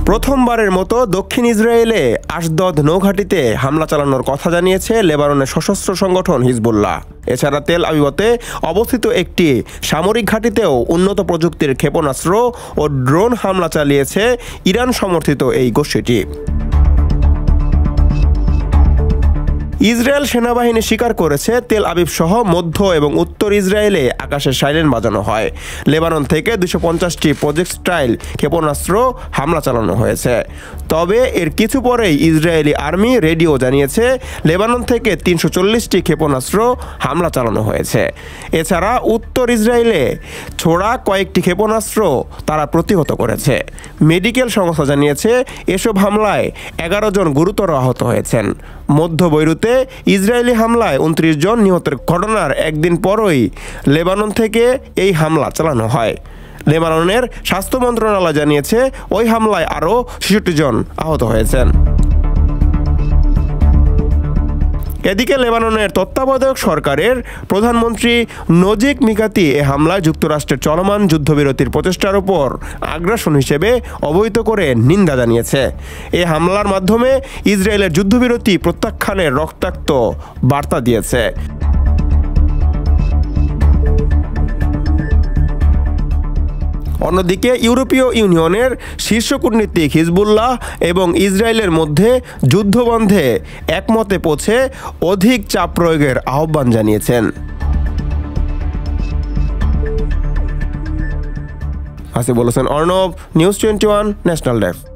প্রথমবারের মতো দক্ষিণ ইসরায়েলে আশদদ নৌঘাঁটিতে হামলা চালানোর কথা জানিয়েছে লেবাননের সশস্ত্র সংগঠন হিজবুল্লাহ। এছাড়া তেল আবিবতে অবস্থিত একটি সামরিক ঘাঁটিতেও উন্নত প্রযুক্তির ক্ষেপণাস্ত্র ও ড্রোন হামলা চালিয়েছে ইরান সমর্থিত এই গোষ্ঠীটি। ইসরায়েল সেনাবাহিনী স্বীকার করেছে তেল আবিব সহ মধ্য এবং উত্তর ইসরায়েলে আকাশের সাইরেন বাজানো হয়। লেবানন থেকে 250টি প্রজেক্টাইল ক্ষেপণাস্ত্র হামলা চালানো হয়েছে। তবে এর কিছু পরেই ইসরায়েলি আর্মি রেডিও জানিয়েছে লেবানন থেকে 340টি ক্ষেপণাস্ত্র হামলা চালানো হয়েছে। এছাড়া উত্তর ইসরায়েলে ছোড়া কয়েকটি ক্ষেপণাস্ত্র তারা প্রতিহত করেছে। মেডিকেল সংস্থা জানিয়েছে এসব হামলায় 11 জন গুরুতর আহত হয়েছেন। মধ্য বৈরুতে ইসরায়েলি হামলায় 29 জন নিহতের ঘটনার একদিন পরই লেবানন থেকে এই হামলা চালানো হয়। লেবাননের স্বাস্থ্য মন্ত্রণালয় জানিয়েছে ওই হামলায় আরও 66 জন আহত হয়েছেন। এদিকে লেবাননের তত্ত্বাবধায়ক সরকারের প্রধানমন্ত্রী নজিব মিকাতি এ হামলায় যুক্তরাষ্ট্রের চলমান যুদ্ধবিরতির প্রচেষ্টার উপর আগ্রাসন হিসেবে অবহিত করে নিন্দা জানিয়েছে। এ হামলার মাধ্যমে ইসরায়েলের যুদ্ধবিরতি প্রত্যাখ্যানের রক্তাক্ত বার্তা দিয়েছে। অন্যদিকে ইউরোপীয় ইউনিয়নের শীর্ষ কূটনীতিক হিজবুল্লাহ এবং ইসরায়েলের মধ্যে যুদ্ধবন্ধে একমতে পৌঁছে অধিক চাপ প্রয়োগের আহ্বান জানিয়েছেন। বলেছেন অর্ণব, নিউজ 21 ন্যাশনাল ডেস্ক।